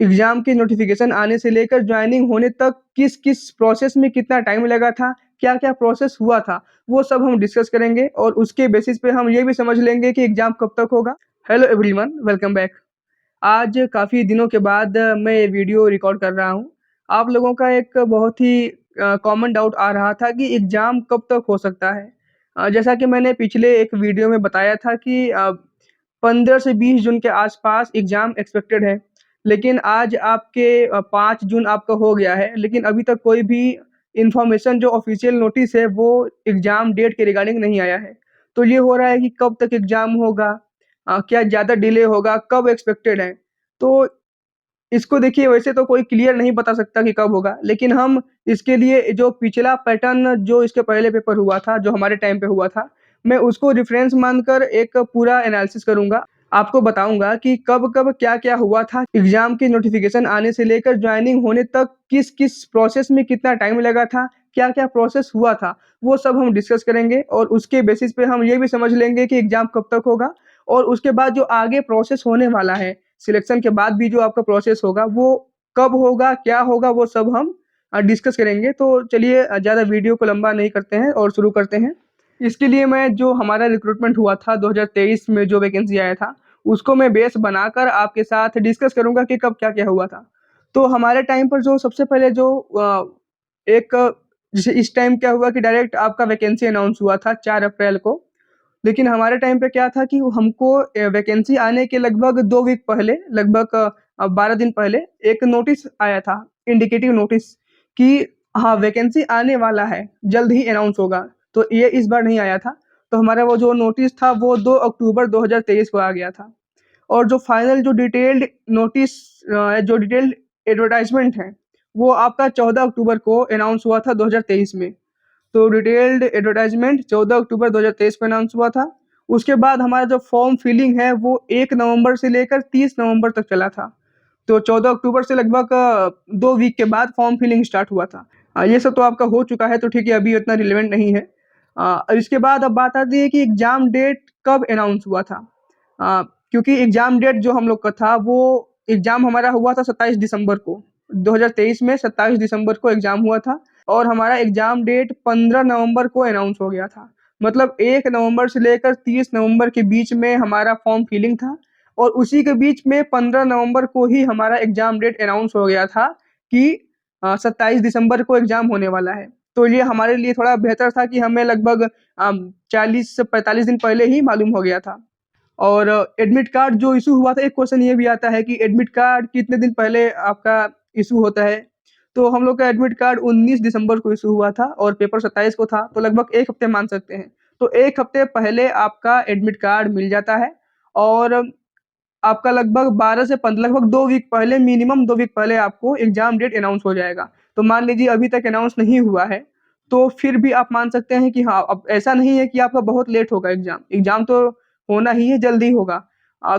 Exam की notification आने से लेकर जॉइनिंग होने तक किस-किस प्रोसेस में कितना टाइम लगा था, क्या-क्या प्रोसेस हुआ था, वो सब हम डिस्कस करेंगे और उसके बेसिस पे हम ये भी समझ लेंगे कि एग्ज़ाम कब तक होगा। Hello everyone, welcome back. आज काफ़ी दिनों के बाद मैं ये वीडियो रिकॉर्ड कर रहा हूँ। आप लोगों का एक बहुत ही कॉमन डाउट आ रहा था कि एग्ज़ाम कब तक हो सकता है। जैसा कि मैंने पिछले एक वीडियो में बताया था कि 15 से 20 जून के आसपास एग्ज़ाम एक्सपेक्टेड है। लेकिन आज आपके 5 जून आपका हो गया है, लेकिन अभी तक कोई भी इन्फॉर्मेशन जो ऑफ़िशियल नोटिस है, वो एग्ज़ाम डेट के रिगार्डिंग नहीं आया है। तो ये हो रहा है कि कब तक एग्ज़ाम होगा? क्या ज़्यादा डिले होगा? कब एक्सपेक्टेड है? तो इसको देखिए वैसे तो कोई क्लियर नहीं बता सकता कि कब होगा, लेकिन हम इसके लिए जो पिछला पैटर्न जो इसके पहले पेपर हुआ था, जो हमारे टाइम पे हुआ था, मैं उसको रेफ़रेंस मानकर एक पूरा एनालिसिस करूँगा। आपको बताऊँगा कि कब-कब, क्या-क्या हुआ था, एग्ज़ाम की नोटिफ़िकेशन आने से लेकर जॉइनिंग होने तक किस-किस प्रोसेस में कितना टाइम लगा था, क्या-क्या प्रोसेस हुआ था, वो सब हम डिस्कस करेंगे और उसके बेसिस पे हम ये भी समझ लेंगे कि एग्ज़ाम कब तक होगा और उसके बाद जो आगे प्रोसेस होने वाला है, सिलेक्शन के बाद भी जो आपका प्रोसेस होगा, वो कब होगा, क्या होगा, वो सब हम डिस्कस करेंगे। तो चलिए ज़्यादा वीडियो को लंबा नहीं करते हैं और शुरू करते हैं। इसके लिए मैं जो हमारा रिक्रूटमेंट हुआ था 2023 में जो वैकेंसी आया था, उसको मैं बेस बनाकर आपके साथ डिस्कस करूँगा कि कब क्या-क्या हुआ था। तो हमारे टाइम पर जो सबसे पहले जो एक जैसे इस टाइम क्या हुआ कि डायरेक्ट आपका वैकेंसी अनाउंस हुआ था 4 अप्रैल को। लेकिन हमारे टाइम पे क्या था कि हमको वैकेंसी आने के लगभग 2 वीक पहले, लगभग 12 दिन पहले एक नोटिस आया था, इंडिकेटिव नोटिस कि हाँ, वैकेंसी आने वाला है, जल्द ही अनाउंस होगा। तो ये इस बार नहीं आया था। तो हमारा वो जो नोटिस था वो 2 अक्टूबर 2023 को आ गया था। और जो फाइनल जो डिटेल्ड नोटिस जो डिटेल्ड एडवर्टाइज़मेंट है, वो आपका 14 अक्टूबर को अनाउंस हुआ था 2023 में। तो डिटेल्ड एडवर्टाइज़मेंट 14 अक्टूबर 2023 को अनाउंस हुआ था। उसके बाद हमारा जो फॉर्म फिलिंग है वो 1 नवंबर से लेकर 30 नवंबर तक चला था। तो 14 अक्टूबर से लगभग 2 वीक के बाद फॉर्म फिलिंग स्टार्ट हुआ था। ये सब तो आपका हो चुका है तो ठीक है, अभी उतना रिलेवेंट नहीं है। इसके बाद अब बात आती है कि एग्ज़ाम डेट कब अनाउंस हुआ था। क्योंकि एग्ज़ाम डेट जो हम लोग का था वो एग्ज़ाम हमारा हुआ था 27 दिसंबर को। 2023 में 27 दिसंबर को एग्ज़ाम हुआ था और हमारा एग्ज़ाम डेट 15 नवंबर को अनाउंस हो गया था। मतलब 1 नवंबर से लेकर 30 नवंबर के बीच में हमारा फॉर्म फिलिंग था और उसी के बीच में 15 नवंबर को ही हमारा एग्ज़ाम डेट अनाउंस हो गया था कि 27 दिसंबर को एग्ज़ाम होने वाला है। तो ये हमारे लिए थोड़ा बेहतर था कि हमें लगभग 40 से 45 दिन पहले ही मालूम हो गया था। और एडमिट कार्ड जो इश्यू हुआ था, एक क्वेश्चन ये भी आता है कि एडमिट कार्ड कितने दिन पहले आपका इश्यू होता है? तो हम लोग का एडमिट कार्ड 19 दिसंबर को इश्यू हुआ था और पेपर 27 को था, तो लगभग 1 हफ्ते मान सकते हैं। तो 1 हफ्ते पहले आपका एडमिट कार्ड मिल जाता है और आपका लगभग 12 से पन लगभग 2 वीक पहले, मिनिमम 2 वीक पहले आपको एग्ज़ाम डेट अनाउंस हो जाएगा। तो मान लीजिए अभी तक अनाउंस नहीं हुआ है, तो फिर भी आप मान सकते हैं कि हाँ, अब ऐसा नहीं है कि आपका बहुत लेट होगा एग्ज़ाम। एग्ज़ाम तो होना ही है, जल्दी होगा।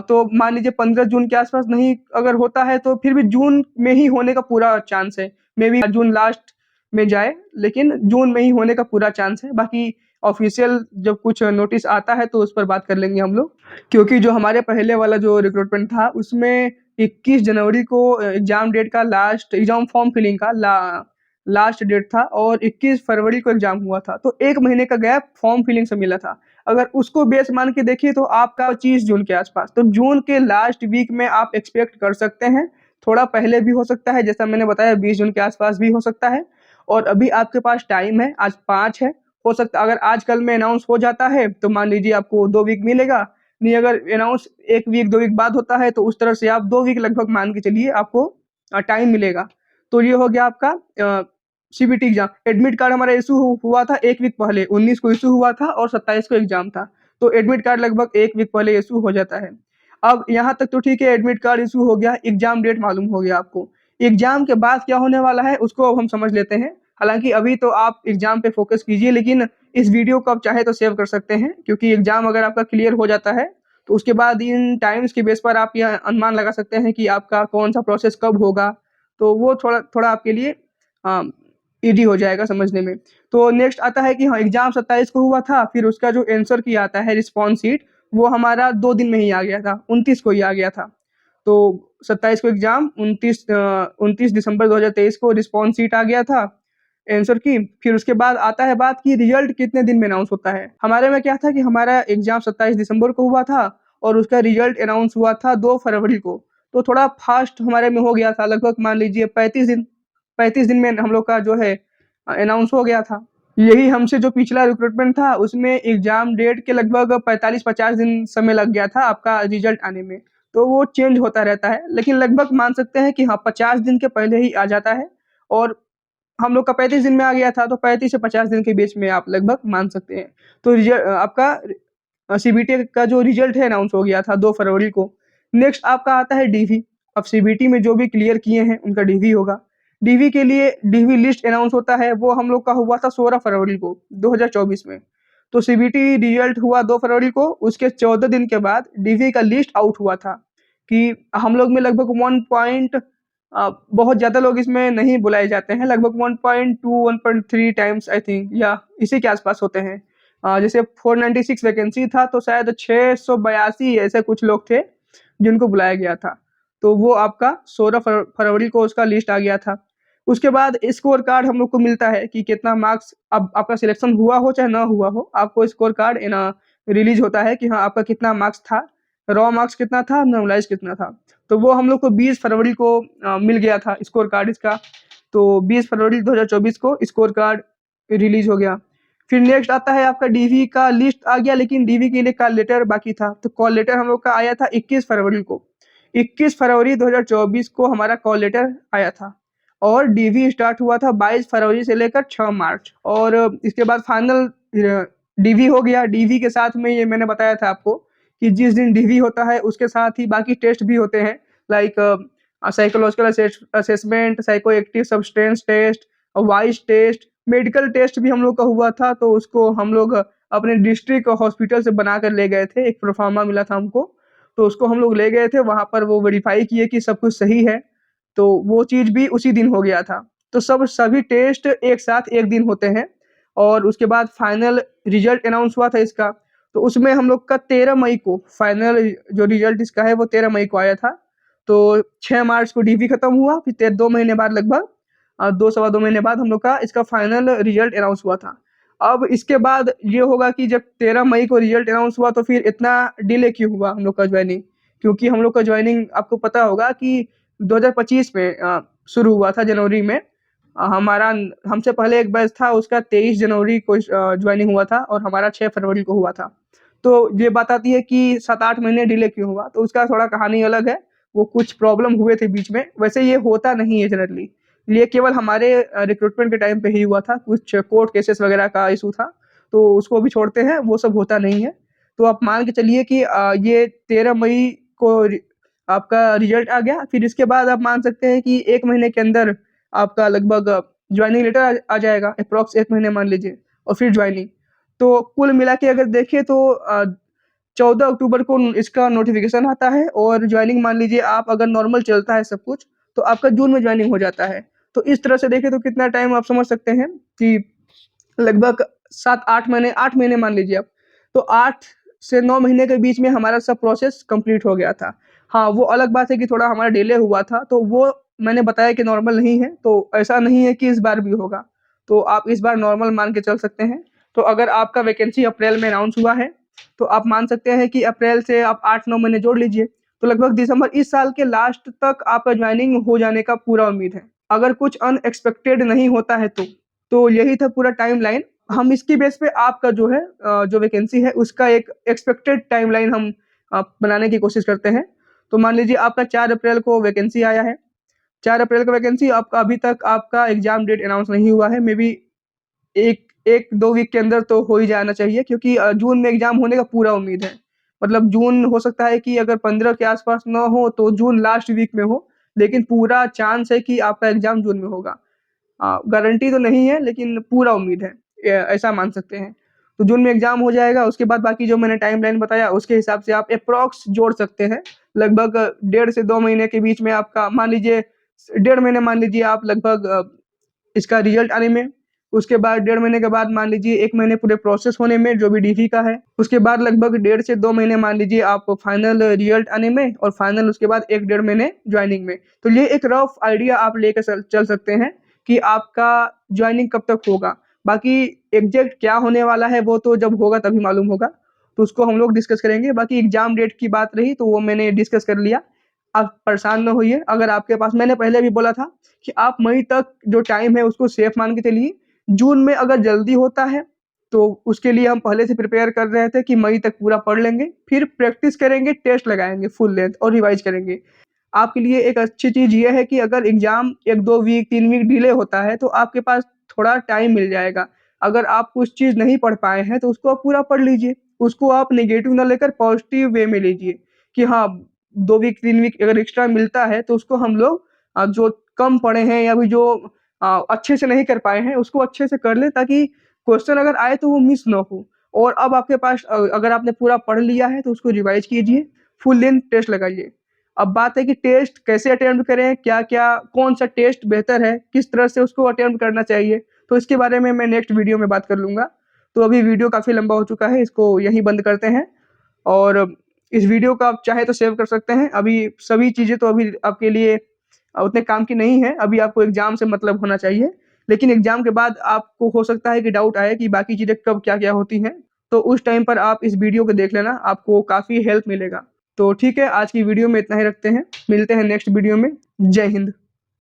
तो मान लीजिए 15 जून के आस-पास नहीं अगर होता है, तो फिर भी जून में ही होने का पूरा चांस है। मेबी जून लास्ट में जाए, लेकिन जून में ही होने का पूरा चांस है। बाकी ऑफ़िशियल जब कुछ नोटिस आता है, तो उस पर बात कर लेंगे हम लोग। क्योंकि जो हमारे पहले वाला जो रिक्रूटमेंट था उसमें 21 जनवरी को एग्ज़ाम डेट का लास्ट एग्ज़ाम फॉर्म फिलिंग का लास्ट डेट था और 21 फरवरी को एग्ज़ाम हुआ था। तो 1 महीने का गैप फॉर्म फिलिंग से मिला था। अगर उसको बेस मान के देखिए तो आपका 25 जून के आस-पास, तो जून के लास्ट वीक में आप एक्सपेक्ट कर सकते हैं। थोड़ा पहले भी हो सकता है, जैसा मैंने बताया 20 जून के आस-पास भी हो सकता है और अभी आपके पास टाइम है, आज 5 है। हो सकता है अगर आज कल में अनाउंस हो जाता है, तो मान लीजिए आपको 2 वीक मिलेगा। नहीं, अगर अनाउंस 1 वीक 2 वीक बाद होता है तो उस तरह से आप 2 वीक लगभग मान के चलिए आपको टाइम मिलेगा। तो ये हो गया आपका सीबीटी एग्ज़ाम। एडमिट कार्ड हमारा इश्यू हुआ था 1 वीक पहले, 19 को इश्यू हुआ था और 27 को एग्ज़ाम था। तो एडमिट कार्ड लगभग 1 वीक पहले इश्यू हो जाता है। अब यहाँ तक तो ठीक है, एडमिट कार्ड इश्यू हो गया, एग्ज़ाम डेट मालूम हो गया आपको। एग्ज़ाम के बाद क्या होने वाला है उसको अब हम समझ लेते हैं। हालाँकि अभी तो आप एग्ज़ाम पे फ़ोकस कीजिए, लेकिन इस वीडियो को आप चाहे तो सेव कर सकते हैं, क्योंकि एग्ज़ाम अगर आपका क्लियर हो जाता है, तो उसके बाद इन टाइम्स के बेस पर आप यह अनुमान लगा सकते हैं कि आपका कौन-सा प्रोसेस कब होगा। तो वो थोड़ा थोड़ा आपके लिए अ, ईज़ी हो जाएगा समझने में। तो नेक्स्ट आता है कि हाँ, एग्ज़ाम 27 को हुआ था, फिर उसका जो आंसर की आता है रिस्पॉन्स शीट, वो हमारा 2 दिन में ही आ गया था, 29 को ही आ गया था। तो 27 को एग्जाम, 29 दिसंबर 2023 को रिस्पॉन्स शीट आ गया था आंसर की। फिर उसके बाद आता है बात कि रिजल्ट कितने दिन में अनाउंस होता है। हमारे में क्या था कि हमारा एग्जाम 27 दिसंबर को हुआ था और उसका रिजल्ट अनाउंस हुआ था 2 फरवरी को। तो थोड़ा फास्ट हमारे में हो गया था, लगभग मान लीजिए 35 दिन में हम लोग का जो है अनाउंस हो गया था। यही हमसे जो पिछला रिक्रूटमेंट था उसमें एग्जाम डेट के लगभग 45-50 दिन समय लग गया था आपका रिजल्ट आने में। तो वो चेंज होता रहता है, लेकिन लगभग मान सकते हैं कि हाँ 50 दिन के पहले ही आ जाता है। और हम लोग का 35 दिन में आ गया था, तो 35 से 50 दिन के बीच में आप लगभग मान सकते हैं। तो आपका सीबीटी का जो रिजल्ट है अनाउंस हो गया था 2 फरवरी को। नेक्स्ट आपका आता है डीवी। अब सीबीटी में जो भी क्लियर किए हैं उनका डीवी होगा। डीवी के लिए डीवी लिस्ट अनाउंस होता है, वो हम लोग का हुआ था 16 फरवरी को 2024 में। तो सीबीटी रिजल्ट हुआ 2 फरवरी को, उसके 14 दिन के बाद डीवी का लिस्ट आउट हुआ था कि हम लोग में लगभग 1 पॉइंट बहुत ज़्यादा लोग इसमें नहीं बुलाए जाते हैं, लगभग 1.2 1.3 टाइम्स आई थिंक, या इसी के आसपास होते हैं। जैसे 496 वैकेंसी था तो शायद 682 ऐसे कुछ लोग थे जिनको बुलाया गया था। तो वो आपका 16 फरवरी को उसका लिस्ट आ गया था। उसके बाद स्कोर कार्ड हम लोग को मिलता है कि कितना मार्क्स, अब आपका सिलेक्शन हुआ हो चाहे ना हुआ हो, आपको स्कोर कार्ड रिलीज होता है कि हाँ आपका कितना मार्क्स था, रॉ मार्क्स कितना था, नॉर्मलाइज कितना था। तो वो हम लोग को 20 फरवरी को मिल गया था स्कोर कार्ड इसका। तो 20 फरवरी 2024 को स्कोर कार्ड रिलीज हो गया। फिर नेक्स्ट आता है आपका डीवी का लिस्ट आ गया, लेकिन डीवी के लिए कॉल लेटर बाकी था। तो कॉल लेटर हम लोग का आया था 21 फरवरी को। 21 फरवरी 2024 को हमारा कॉल लेटर आया था और डीवी स्टार्ट हुआ था 22 फरवरी से लेकर 6 मार्च। और इसके बाद फाइनल डीवी हो गया। डीवी के साथ में ये मैंने बताया था आपको कि जिस दिन डीवी होता है उसके साथ ही बाकी टेस्ट भी होते हैं, like psychological assessment, psycho active substance test, voice test, medical test भी हम लोग का हुआ था। तो उसको हम लोग अपने डिस्ट्रिक्ट हॉस्पिटल से बना कर ले गए थे, एक प्रोफार्मा मिला था हमको। तो उसको हम लोग ले गए थे, वहाँ पर वो वेरीफाई किए कि सब कुछ सही है। तो वो चीज़ भी उसी दिन हो गया था। तो सभी टेस्ट एक साथ एक दिन होते हैं। और उसके बाद फाइनल रिजल्ट अनाउंस हुआ था इसका। तो उसमें हम लोग का 13 मई को फाइनल जो रिजल्ट इसका है वो 13 मई को आया था। तो 6 मार्च को डीवी खत्म हुआ, फिर 2 महीने बाद लगभग 2 सवा 2 महीने बाद हम लोग का इसका फाइनल रिजल्ट अनाउंस हुआ था। अब इसके बाद ये होगा कि जब 13 मई को रिजल्ट अनाउंस हुआ तो फिर इतना डिले क्यों हुआ हम लोग का ज्वाइनिंग? क्योंकि हम लोग का ज्वाइनिंग आपको पता होगा कि 2025 में शुरू हुआ था जनवरी में। हमारा हमसे पहले एक बैच था, उसका 23 जनवरी को ज्वाइनिंग हुआ था और हमारा 6 फरवरी को हुआ था। तो ये बात आती है कि 7-8 महीने डिले क्यों हुआ? तो उसका थोड़ा कहानी अलग है। वो कुछ प्रॉब्लम हुए थे बीच में। वैसे ये होता नहीं है जनरली। ये केवल हमारे रिक्रूटमेंट के टाइम पे ही हुआ था, कुछ कोर्ट केसेस वगैरह का इशू था। तो उसको भी छोड़ते हैं, वो सब होता नहीं है। तो आप मान के चलिए कि ये 13 मई को आपका रिजल्ट आ गया। फिर इसके बाद आप मान सकते हैं कि 1 महीने के अंदर आपका लगभग ज्वाइनिंग लेटर आ जाएगा, अप्रॉक्स 1 महीने मान लीजिए, और फिर ज्वाइनिंग। तो कुल मिला के अगर देखें तो 14 अक्टूबर को इसका नोटिफिकेशन आता है और ज्वाइनिंग मान लीजिए आप अगर नॉर्मल चलता है सब कुछ तो आपका जून में ज्वाइनिंग हो जाता है। तो इस तरह से देखें तो कितना टाइम आप समझ सकते हैं कि लगभग 7-8 महीने, 8 महीने मान लीजिए आप। तो 8 से 9 महीने के बीच में हमारा सब प्रोसेस कंप्लीट हो गया था। हाँ, वो अलग बात है कि थोड़ा हमारा डिले हुआ था, तो वो मैंने बताया कि नॉर्मल नहीं है, तो ऐसा नहीं है कि इस बार भी होगा। तो आप इस बार नॉर्मल मान के चल सकते हैं। तो अगर आपका वैकेंसी अप्रैल में अनाउंस हुआ है, तो आप मान सकते हैं कि अप्रैल से आप 8-9 महीने जोड़ लीजिए, तो लगभग दिसंबर इस साल के लास्ट तक आपका ज्वाइनिंग हो जाने का पूरा उम्मीद है। अगर कुछ अनएक्सपेक्टेड नहीं होता है तो यही था पूरा टाइमलाइन। हम इसकी बेस पे आपका जो है जो वैकेंसी है उसका एक एक्सपेक्टेड टाइमलाइन हम बनाने की कोशिश करते हैं। तो मान लीजिए आपका 4 अप्रैल को वैकेंसी आया है। 4 अप्रैल का वैकेंसी आपका अभी तक आपका एग्ज़ाम डेट अनाउंस नहीं हुआ है। मे बी 1-2 वीक के अंदर तो हो ही जाना चाहिए, क्योंकि जून में एग्ज़ाम होने का पूरा उम्मीद है। मतलब जून हो सकता है कि अगर 15 के आस-पास ना हो तो जून लास्ट वीक में हो, लेकिन पूरा चांस है कि आपका एग्ज़ाम जून में होगा। गारंटी तो नहीं है, लेकिन पूरा उम्मीद है, ऐसा मान सकते हैं। तो जून में एग्ज़ाम हो जाएगा, उसके बाद बाकी जो मैंने टाइमलाइन बताया उसके हिसाब से आप एप्रॉक्स जोड़ सकते हैं। लगभग 1.5 से 2 महीने के बीच में आपका मान लीजिए 1.5 महीने मान लीजिए आप लगभग इसका रिजल्ट आने में। उसके बाद 1.5 महीने के बाद मान लीजिए 1 महीने पूरे प्रोसेस होने में जो भी डीवी का है। उसके बाद लगभग 1.5 से 2 महीने मान लीजिए आप फाइनल रिजल्ट आने में, और फाइनल उसके बाद 1-1.5 महीने ज्वाइनिंग में। तो ये एक रफ आइडिया आप लेकर चल सकते हैं कि आपका ज्वाइनिंग कब तक होगा। बाकी एग्जैक्ट क्या होने वाला है वो तो जब होगा तभी मालूम होगा, तो उसको हम लोग डिस्कस करेंगे। बाकी एग्जाम डेट की बात रही तो वो मैंने डिस्कस कर लिया। आप परेशान ना होइए, अगर आपके पास, मैंने पहले भी बोला था कि आप मई तक जो टाइम है उसको सेफ मान के चलिए। जून में अगर जल्दी होता है तो उसके लिए हम पहले से प्रिपेयर कर रहे थे कि मई तक पूरा पढ़ लेंगे, फिर प्रैक्टिस करेंगे, टेस्ट लगाएंगे फुल लेंथ और रिवाइज करेंगे। आपके लिए एक अच्छी चीज़ ये है कि अगर एग्ज़ाम 1-2 वीक 3 वीक डिले होता है तो आपके पास थोड़ा टाइम मिल जाएगा। अगर आप कुछ चीज़ नहीं पढ़ पाए हैं तो उसको आप पूरा पढ़ लीजिए। उसको आप नेगेटिव ना लेकर पॉजिटिव वे में लीजिए कि हाँ, 2 वीक 3 वीक अगर एक्स्ट्रा मिलता है तो उसको हम लोग जो कम पढ़े हैं या फिर जो अच्छे से नहीं कर पाए हैं उसको अच्छे से कर लें, ताकि क्वेश्चन अगर आए तो वो मिस ना हो। और अब आपके पास अगर आपने पूरा पढ़ लिया है तो उसको रिवाइज कीजिए, फुल लेंथ टेस्ट लगाइए। अब बात है कि टेस्ट कैसे अटेम्प्ट करें, क्या-क्या कौन-सा टेस्ट बेहतर है, किस तरह से उसको अटेम्प्ट करना चाहिए, तो इसके बारे में मैं नेक्स्ट वीडियो में बात कर लूँगा। तो अभी वीडियो काफ़ी लंबा हो चुका है, इसको यहीं बंद करते हैं। और इस वीडियो को आप चाहे तो सेव कर सकते हैं। अभी सभी चीज़ें तो अभी आपके लिए उतने काम की नहीं है, अभी आपको एग्ज़ाम से मतलब होना चाहिए। लेकिन एग्ज़ाम के बाद आपको हो सकता है कि डाउट आए कि बाकी चीज़ें कब क्या-क्या होती हैं, तो उस टाइम पर आप इस वीडियो को देख लेना, आपको काफ़ी हेल्प मिलेगा। तो ठीक है, आज की वीडियो में इतना ही रखते हैं, मिलते हैं नेक्स्ट वीडियो में। जय हिंद।